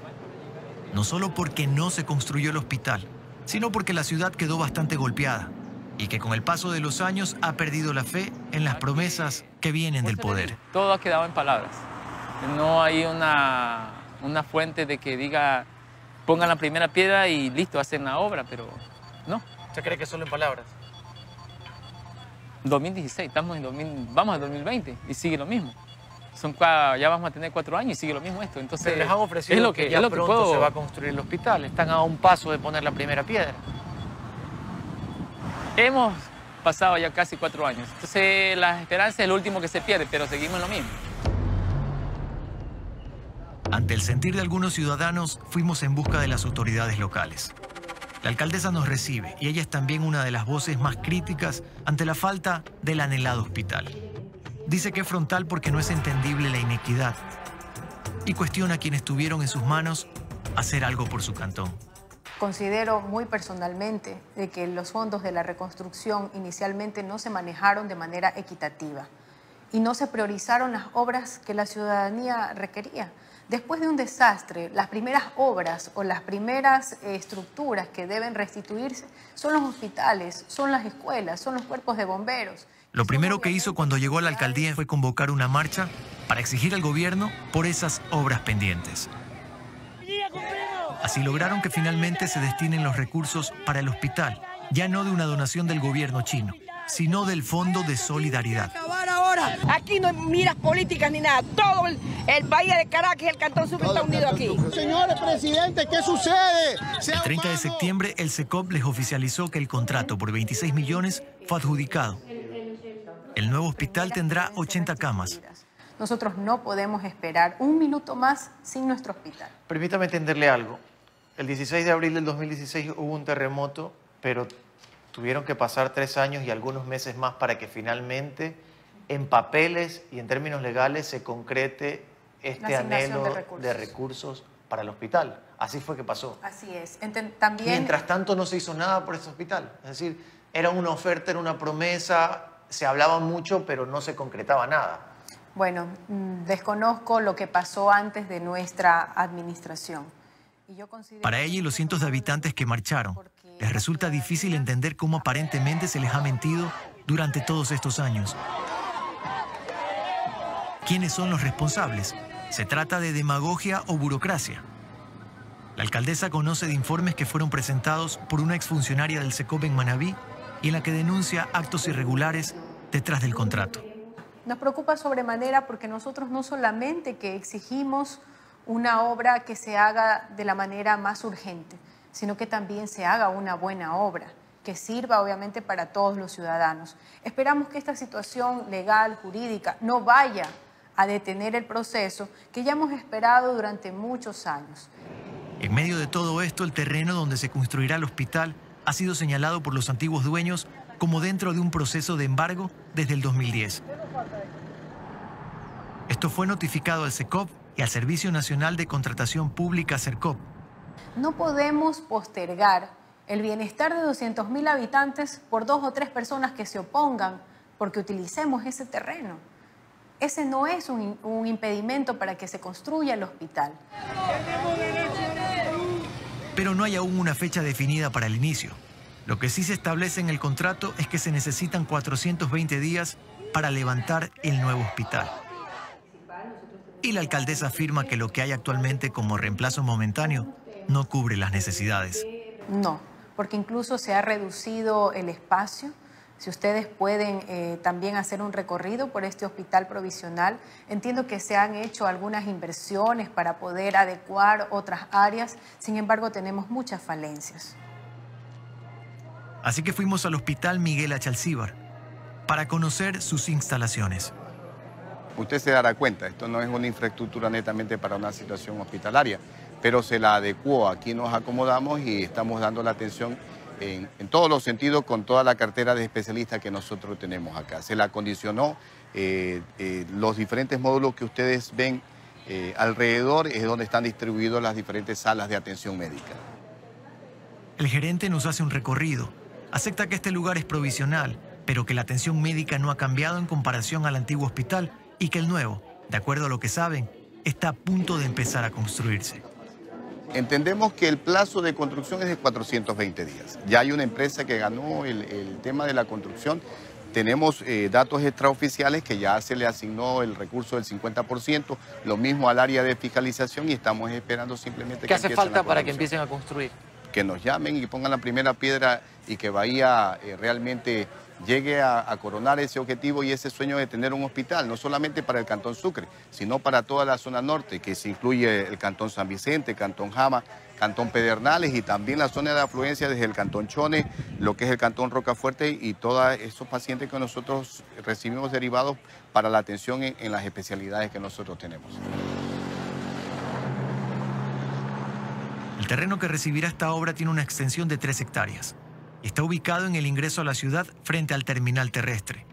No solo porque no se construyó el hospital, sino porque la ciudad quedó bastante golpeada y que con el paso de los años ha perdido la fe en las promesas que vienen del poder. Todo ha quedado en palabras. No hay una fuente de que diga, pongan la primera piedra y listo, hacen la obra, pero no. ¿Usted cree que solo en palabras? 2016, vamos al 2020 y sigue lo mismo. Ya vamos a tener 4 años y sigue lo mismo esto. Entonces, pero les han ofrecido que ya pronto se va a construir el hospital. Están a un paso de poner la primera piedra. Hemos pasado ya casi 4 años. Entonces, la esperanza es lo último que se pierde, pero seguimos en lo mismo. Ante el sentir de algunos ciudadanos, fuimos en busca de las autoridades locales. La alcaldesa nos recibe y ella es también una de las voces más críticas ante la falta del anhelado hospital. Dice que es frontal porque no es entendible la inequidad y cuestiona a quienes tuvieron en sus manos hacer algo por su cantón. Considero muy personalmente de que los fondos de la reconstrucción inicialmente no se manejaron de manera equitativa y no se priorizaron las obras que la ciudadanía requería. Después de un desastre, las primeras obras o las primeras estructuras que deben restituirse son los hospitales, son las escuelas, son los cuerpos de bomberos. Lo primero que hizo cuando llegó a la alcaldía fue convocar una marcha para exigir al gobierno por esas obras pendientes. Así lograron que finalmente se destinen los recursos para el hospital, ya no de una donación del gobierno chino, sino del Fondo de Solidaridad. Ahora, aquí no hay miras políticas ni nada. Todo el país de Caracas y el Cantón Sucre está unido aquí. Señores presidentes, ¿qué sucede? El 30 de septiembre, el SECOP les oficializó que el contrato por 26 millones fue adjudicado. El nuevo hospital tendrá 80 camas. Nosotros no podemos esperar un minuto más sin nuestro hospital. Permítame entenderle algo. El 16 de abril del 2016 hubo un terremoto, pero tuvieron que pasar 3 años y algunos meses más para que finalmente, en papeles y en términos legales, se concrete este anhelo de recursos para el hospital. Así fue que pasó. Así es. También... Mientras tanto no se hizo nada por ese hospital. Es decir, era una oferta, era una promesa, se hablaba mucho, pero no se concretaba nada. Bueno, desconozco lo que pasó antes de nuestra administración. Para ella y los cientos de habitantes que marcharon, les resulta difícil entender cómo aparentemente se les ha mentido durante todos estos años. ¿Quiénes son los responsables? ¿Se trata de demagogia o burocracia? La alcaldesa conoce de informes que fueron presentados por una exfuncionaria del SECOP en Manabí y en la que denuncia actos irregulares detrás del contrato. Nos preocupa sobremanera porque nosotros no solamente que exigimos una obra que se haga de la manera más urgente, sino que también se haga una buena obra, que sirva obviamente para todos los ciudadanos. Esperamos que esta situación legal, jurídica, no vaya a detener el proceso que ya hemos esperado durante muchos años. En medio de todo esto, el terreno donde se construirá el hospital ha sido señalado por los antiguos dueños como dentro de un proceso de embargo desde el 2010. Esto fue notificado al SECOP y al Servicio Nacional de Contratación Pública, SERCOP. No podemos postergar el bienestar de 200.000 habitantes por 2 o 3 personas que se opongan porque utilicemos ese terreno. ese no es un impedimento para que se construya el hospital. Pero no hay aún una fecha definida para el inicio. Lo que sí se establece en el contrato es que se necesitan 420 días para levantar el nuevo hospital. Y la alcaldesa afirma que lo que hay actualmente como reemplazo momentáneo no cubre las necesidades. No, porque incluso se ha reducido el espacio. Si ustedes pueden también hacer un recorrido por este hospital provisional, entiendo que se han hecho algunas inversiones para poder adecuar otras áreas, sin embargo tenemos muchas falencias. Así que fuimos al Hospital Miguel Achalcíbar para conocer sus instalaciones. Usted se dará cuenta, esto no es una infraestructura netamente para una situación hospitalaria, pero se la adecuó. Aquí nos acomodamos y estamos dando la atención en todos los sentidos con toda la cartera de especialistas que nosotros tenemos acá. Se la acondicionó, los diferentes módulos que ustedes ven alrededor es donde están distribuidas las diferentes salas de atención médica. El gerente nos hace un recorrido. Acepta que este lugar es provisional, pero que la atención médica no ha cambiado en comparación al antiguo hospital y que el nuevo, de acuerdo a lo que saben, está a punto de empezar a construirse. Entendemos que el plazo de construcción es de 420 días. Ya hay una empresa que ganó el tema de la construcción. Tenemos datos extraoficiales que ya se le asignó el recurso del 50%, lo mismo al área de fiscalización y estamos esperando simplemente ¿Qué hace falta para que empiecen a construir? Que nos llamen y pongan la primera piedra y que Bahía realmente llegue a coronar ese objetivo y ese sueño de tener un hospital, no solamente para el Cantón Sucre, sino para toda la zona norte, que se incluye el Cantón San Vicente, Cantón Jama, Cantón Pedernales y también la zona de afluencia desde el Cantón Chone, lo que es el Cantón Rocafuerte y todos esos pacientes que nosotros recibimos derivados para la atención en las especialidades que nosotros tenemos. El terreno que recibirá esta obra tiene una extensión de 3 hectáreas. Está ubicado en el ingreso a la ciudad frente al terminal terrestre.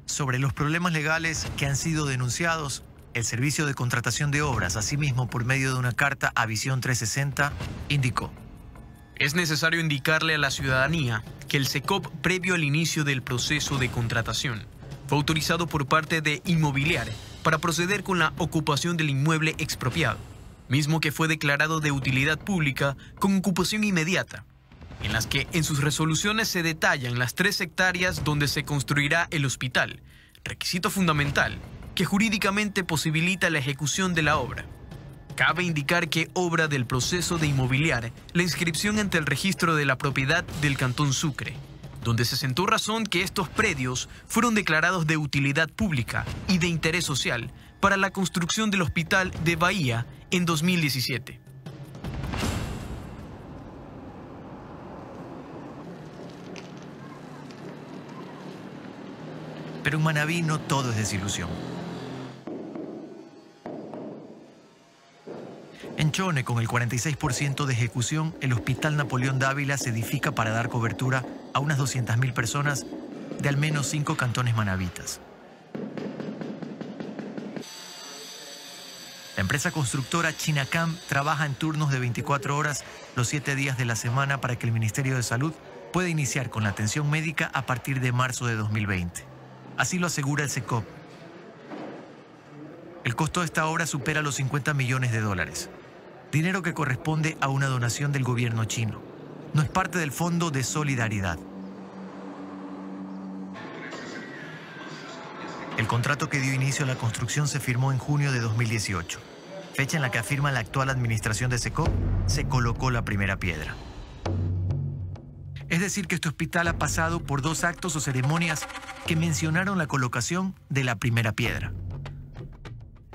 Sobre los problemas legales que han sido denunciados, el Servicio de Contratación de Obras, asimismo por medio de una carta a Visión 360, indicó: es necesario indicarle a la ciudadanía que el SECOP, previo al inicio del proceso de contratación, fue autorizado por parte de Inmobiliar para proceder con la ocupación del inmueble expropiado, mismo que fue declarado de utilidad pública con ocupación inmediata, en las que en sus resoluciones se detallan las 3 hectáreas donde se construirá el hospital, requisito fundamental que jurídicamente posibilita la ejecución de la obra. Cabe indicar que obra del proceso de Inmobiliar la inscripción ante el registro de la propiedad del Cantón Sucre, donde se sentó razón que estos predios fueron declarados de utilidad pública y de interés social para la construcción del hospital de Bahía en 2017. Pero en Manabí no todo es desilusión. En Chone, con el 46% de ejecución, el Hospital Napoleón Dávila se edifica para dar cobertura a unas 200.000 personas de al menos 5 cantones manabitas. La empresa constructora Chinacam trabaja en turnos de 24 horas los 7 días de la semana para que el Ministerio de Salud pueda iniciar con la atención médica a partir de marzo de 2020. Así lo asegura el SECOP. El costo de esta obra supera los $50 millones, dinero que corresponde a una donación del gobierno chino. No es parte del Fondo de Solidaridad. El contrato que dio inicio a la construcción se firmó en junio de 2018, fecha en la que afirma la actual administración de SECOP se colocó la primera piedra. Es decir, que este hospital ha pasado por 2 actos o ceremonias que mencionaron la colocación de la primera piedra.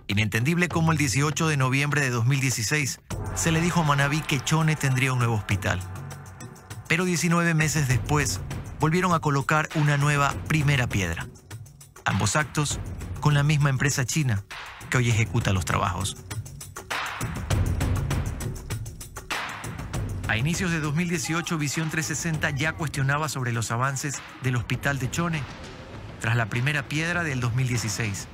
Inentendible cómo el 18 de noviembre de 2016 se le dijo a Manabí que Chone tendría un nuevo hospital. Pero 19 meses después volvieron a colocar una nueva primera piedra. Ambos actos con la misma empresa china que hoy ejecuta los trabajos. A inicios de 2018, Visión 360 ya cuestionaba sobre los avances del hospital de Chone tras la primera piedra del 2016.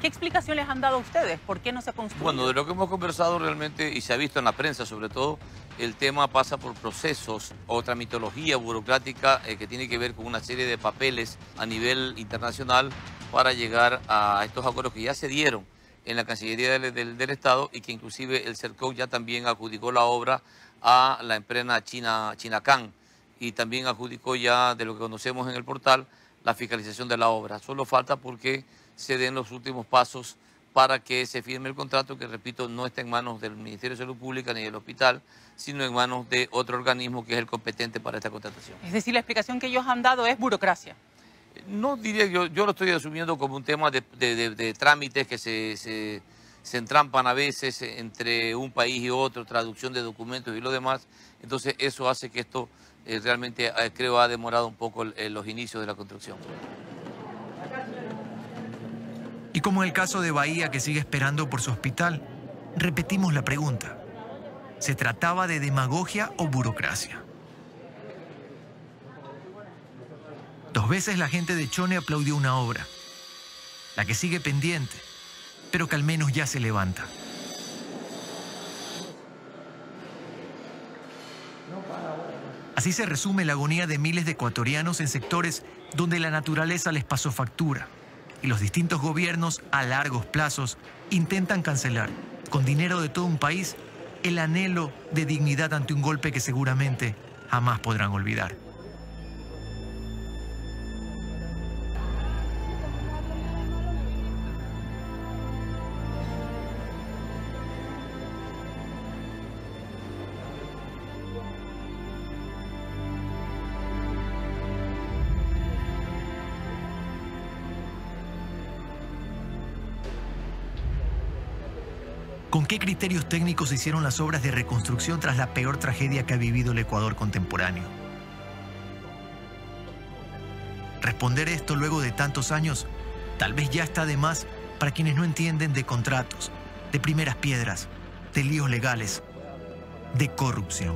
¿Qué explicación les han dado a ustedes? ¿Por qué no se construye? Bueno, de lo que hemos conversado realmente, y se ha visto en la prensa sobre todo, el tema pasa por procesos o tramitología burocrática que tiene que ver con una serie de papeles a nivel internacional para llegar a estos acuerdos que ya se dieron en la Cancillería del Estado y que inclusive el CERCOC ya también adjudicó la obra a la empresa Chinacán y también adjudicó ya, de lo que conocemos en el portal, la fiscalización de la obra. Solo falta porque se den los últimos pasos para que se firme el contrato, que repito, no está en manos del Ministerio de Salud Pública ni del hospital, sino en manos de otro organismo que es el competente para esta contratación. Es decir, la explicación que ellos han dado es burocracia. No diría, yo lo estoy asumiendo como un tema de trámites que se entrampan a veces entre un país y otro, traducción de documentos y lo demás. Entonces eso hace que esto realmente creo ha demorado un poco los inicios de la construcción. Y como en el caso de Bahía, que sigue esperando por su hospital, repetimos la pregunta. ¿Se trataba de demagogia o burocracia? 2 veces la gente de Chone aplaudió una obra, la que sigue pendiente, pero que al menos ya se levanta. Así se resume la agonía de miles de ecuatorianos en sectores donde la naturaleza les pasó factura y los distintos gobiernos a largos plazos intentan cancelar, con dinero de todo un país, el anhelo de dignidad ante un golpe que seguramente jamás podrán olvidar. ¿Con qué criterios técnicos se hicieron las obras de reconstrucción tras la peor tragedia que ha vivido el Ecuador contemporáneo? Responder esto luego de tantos años tal vez ya está de más para quienes no entienden de contratos, de primeras piedras, de líos legales, de corrupción.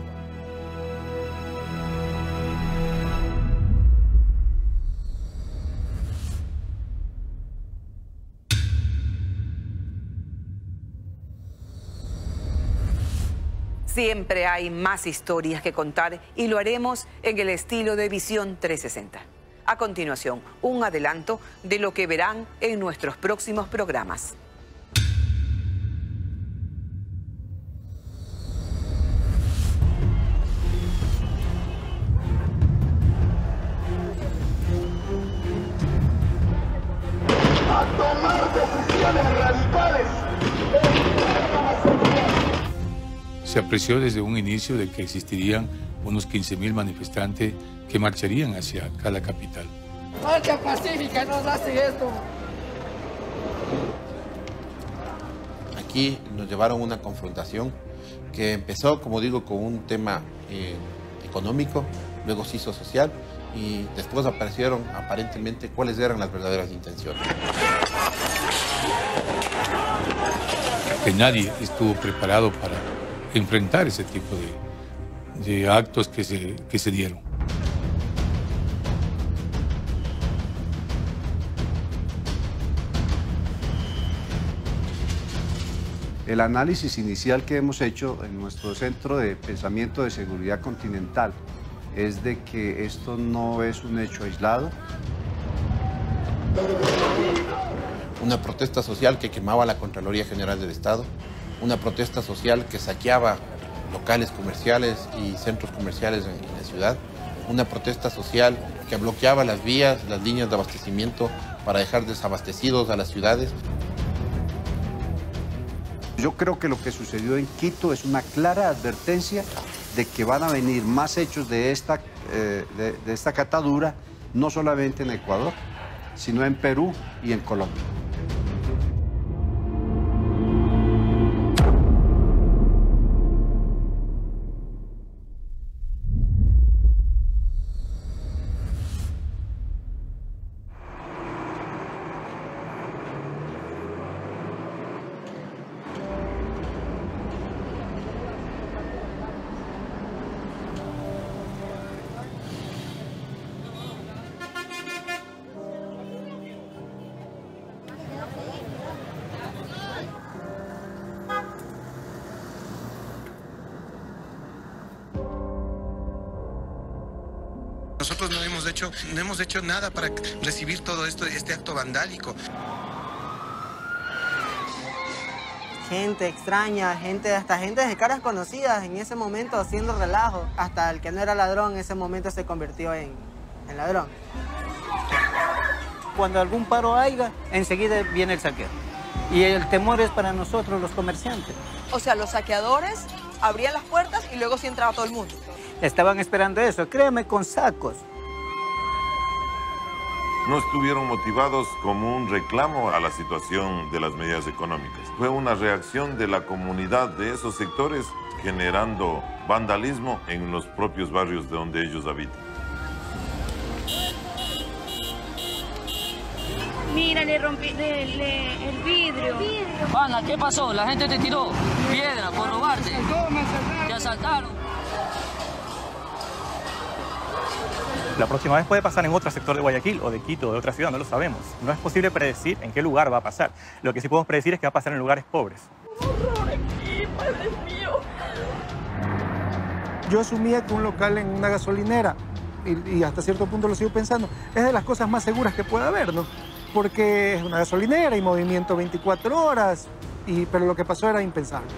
Siempre hay más historias que contar y lo haremos en el estilo de Visión 360. A continuación, un adelanto de lo que verán en nuestros próximos programas. A tomar decisiones radicales. Se apreció desde un inicio de que existirían unos 15.000 manifestantes que marcharían hacia acá, la capital. Marcha pacífica, nos hace esto. Aquí nos llevaron a una confrontación que empezó, como digo, con un tema económico, luego se hizo social y después aparecieron aparentemente cuáles eran las verdaderas intenciones. Que nadie estuvo preparado para enfrentar ese tipo de actos que se dieron. El análisis inicial que hemos hecho en nuestro Centro de Pensamiento de Seguridad Continental es de que esto no es un hecho aislado. Una protesta social que quemaba la Contraloría General del Estado, una protesta social que saqueaba locales comerciales y centros comerciales en la ciudad, una protesta social que bloqueaba las vías, las líneas de abastecimiento para dejar desabastecidos a las ciudades. Yo creo que lo que sucedió en Quito es una clara advertencia de que van a venir más hechos de esta catadura, no solamente en Ecuador, sino en Perú y en Colombia. Nosotros no hemos hecho nada para recibir todo esto, este acto vandálico. Gente extraña, hasta gente de caras conocidas en ese momento haciendo relajo. Hasta el que no era ladrón en ese momento se convirtió en ladrón. Cuando algún paro haya, enseguida viene el saqueo. Y el temor es para nosotros los comerciantes. O sea, los saqueadores abrían las puertas y luego sí entraba todo el mundo. Estaban esperando eso, créeme, con sacos. No estuvieron motivados como un reclamo a la situación de las medidas económicas. Fue una reacción de la comunidad de esos sectores generando vandalismo en los propios barrios de donde ellos habitan. Mira, le rompí el vidrio. Ana, ¿qué pasó? La gente te tiró piedra por robarte. Te asaltaron. La próxima vez puede pasar en otro sector de Guayaquil o de Quito o de otra ciudad, no lo sabemos. No es posible predecir en qué lugar va a pasar. Lo que sí podemos predecir es que va a pasar en lugares pobres. ¡Horror aquí, Padre mío! Yo asumía que un local en una gasolinera, y hasta cierto punto lo sigo pensando, es de las cosas más seguras que puede haber, ¿no? Porque es una gasolinera y movimiento 24 horas, pero lo que pasó era impensable.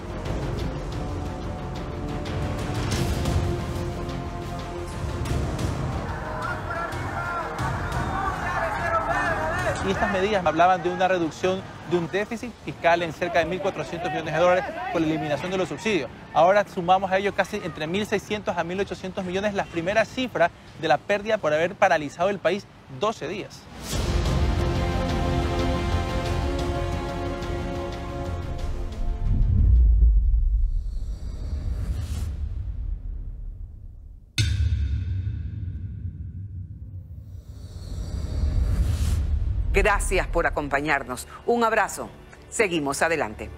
Y estas medidas hablaban de una reducción de un déficit fiscal en cerca de 1.400 millones de dólares por la eliminación de los subsidios. Ahora sumamos a ello casi entre 1.600 a 1.800 millones, la primera cifra de la pérdida por haber paralizado el país 12 días. Gracias por acompañarnos. Un abrazo. Seguimos adelante.